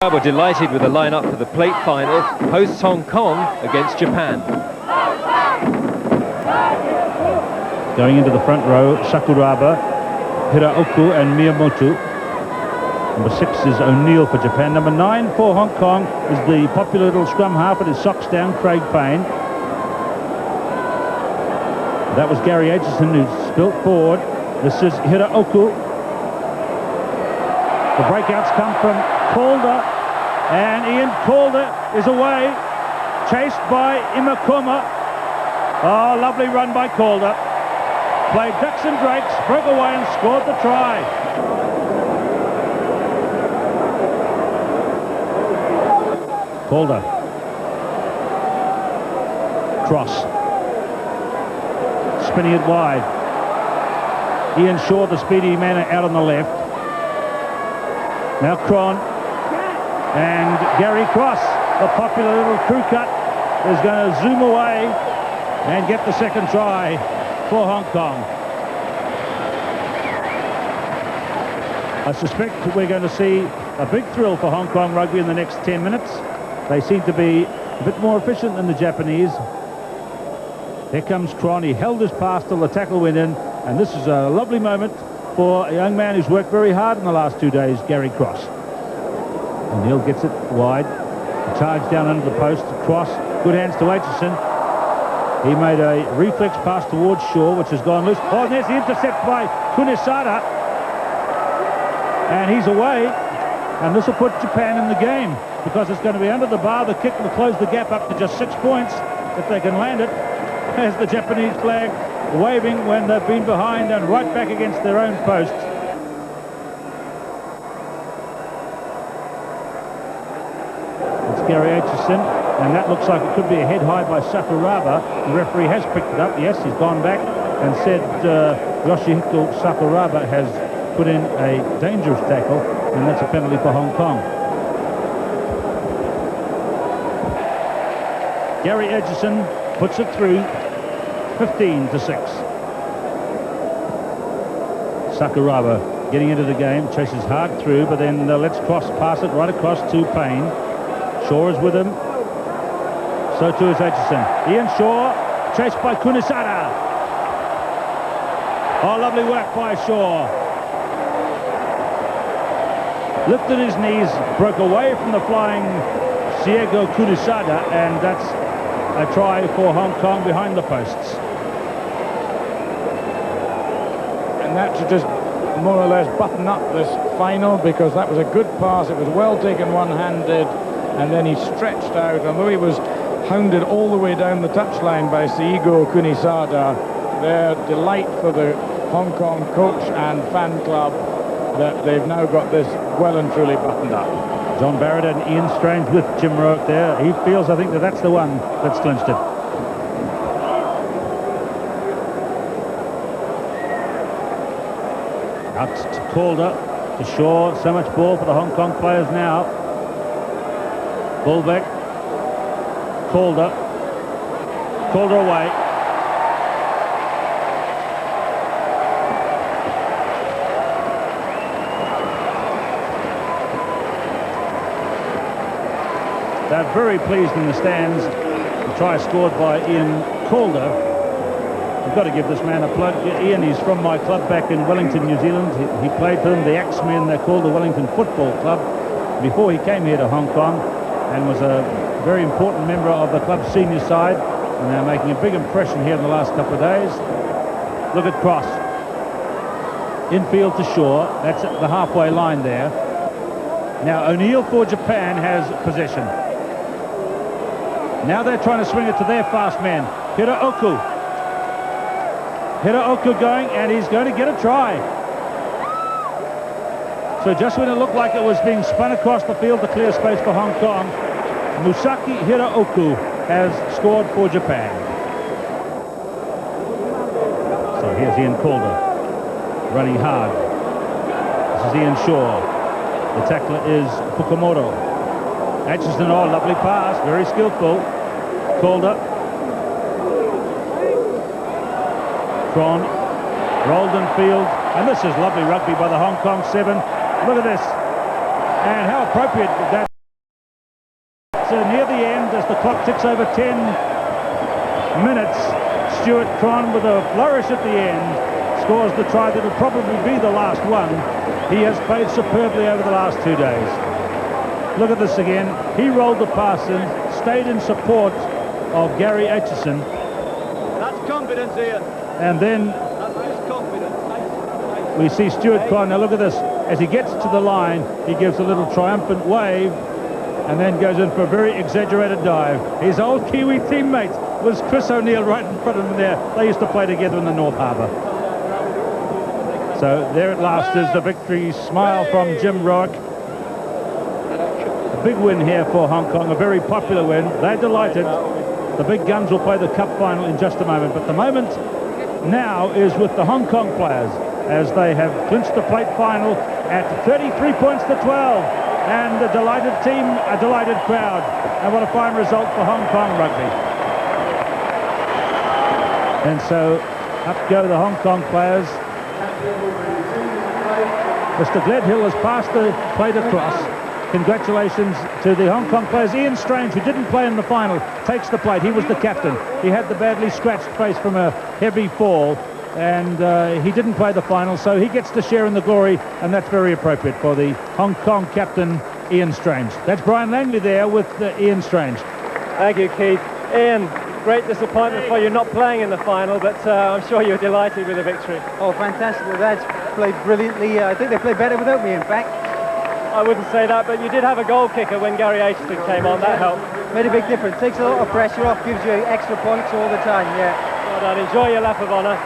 We're delighted with the lineup for the plate final, hosts Hong Kong against Japan. Going into the front row, Sakuraba, Hiraoka and Miyamoto. Number 6 is O'Neill for Japan. Number 9 for Hong Kong is the popular little scrum half with his socks down, Craig Payne. That was Gary Aitchison who spilt forward. This is Hiraoka. The breakouts come from Calder, and Ian Calder is away, chased by Imakuma. Oh, lovely run by Calder. Played ducks and drakes, broke away and scored the try. Calder. Cross. Spinning it wide. Ian Shaw, the speedy man, out on the left. Now Cron and Gary Cross, the popular little crew cut, is going to zoom away and get the second try for Hong Kong. I suspect we're going to see a big thrill for Hong Kong rugby in the next 10 minutes. They seem to be a bit more efficient than the Japanese. Here comes Cron. He held his pass till the tackle went in, and this is a lovely moment for a young man who's worked very hard in the last 2 days, Gary Cross. O'Neill gets it wide. Charge down under the post. Cross. Good hands to Aitchison. He made a reflex pass towards Shaw, which has gone loose. Oh, and there's the intercept by Kunisada. And he's away. And this will put Japan in the game, because it's going to be under the bar. The kick will close the gap up to just 6 points if they can land it. As the Japanese flag waving when they've been behind and right back against their own posts. It's Gary Aitchison, and that looks like it could be a head high by Sakuraba. The referee has picked it up. Yes, he's gone back and said Yoshihiko Sakuraba has put in a dangerous tackle, and that's a penalty for Hong Kong. Gary Aitchison puts it through, 15-6. Sakuraba getting into the game, chases hard through, but then lets Cross pass it right across to Payne. Shaw is with him. So too is Aitchison. Ian Shaw, chased by Kunisada. Oh, lovely work by Shaw. Lifted his knees, broke away from the flying Siego Kunisada, and that's a try for Hong Kong behind the posts. And that should just more or less button up this final, because that was a good pass. It was well taken one-handed, and then he stretched out. Although he was hounded all the way down the touchline by Siego Kunisada, their delight for the Hong Kong coach and fan club that they've now got this well and truly buttoned up. John Barrett and Ian Strange with Jim Rourke there. He feels, I think, that that's the one that's clinched it. Out to Calder, to Shaw. So much ball for the Hong Kong players now. Ball back. Calder. Calder away. They're very pleased in the stands. The try scored by Ian Calder. We've got to give this man a plug. Ian, he's from my club back in Wellington, New Zealand. He played for them, the Axemen. They're called the Wellington Football Club, before he came here to Hong Kong, and was a very important member of the club's senior side, and they're making a big impression here in the last couple of days. Look at Cross. Infield to Shaw. That's at the halfway line there. Now O'Neill for Japan has possession. Now they're trying to swing it to their fast man, Hiraoka. Hiraoka going, and he's going to get a try. So just when it looked like it was being spun across the field to clear space for Hong Kong, Musaki Hiraoka has scored for Japan. So here's Ian Calder, running hard. This is Ian Shaw. The tackler is Fukumoto. Aitchison, oh, lovely pass, very skillful. Calder. Cron. Rolled in field. And this is lovely rugby by the Hong Kong 7. Look at this. And how appropriate that near the end, as the clock ticks over 10 minutes, Stuart Cron, with a flourish at the end, scores the try that will probably be the last one. He has played superbly over the last 2 days. Look at this again. He rolled the pass in, stayed in support of Gary Aitchison. That's confidence, Ian. And then That's just confidence. we see Stuart Cron. Now look at this. As he gets to the line, he gives a little triumphant wave and then goes in for a very exaggerated dive. His old Kiwi teammate was Chris O'Neill right in front of him there. They used to play together in the North Harbour. So there at last is the victory smile from Jim Rourke. A big win here for Hong Kong, a very popular win. They're delighted. The big guns will play the cup final in just a moment. But the moment now is with the Hong Kong players, as they have clinched the plate final at 33 points to 12. And a delighted team, a delighted crowd. And what a fine result for Hong Kong rugby. And so up go the Hong Kong players. Mr. Gledhill has passed the plate across. Congratulations to the Hong Kong players. Ian Strange, who didn't play in the final, takes the plate. He was the captain. He had the badly scratched face from a heavy fall, and he didn't play the final, so he gets to share in the glory, and that's very appropriate for the Hong Kong captain, Ian Strange. That's Brian Langley there with Ian Strange. Thank you, Keith. Ian, great disappointment for you not playing in the final, but I'm sure you're delighted with the victory. Oh, fantastic. The lads played brilliantly. I think they played better without me, in fact. I wouldn't say that, but you did have a goal kicker when Gary Aitchison came on. That helped. Made a big difference. Takes a lot of pressure off, gives you extra points all the time, yeah. Well done. Enjoy your lap of honour.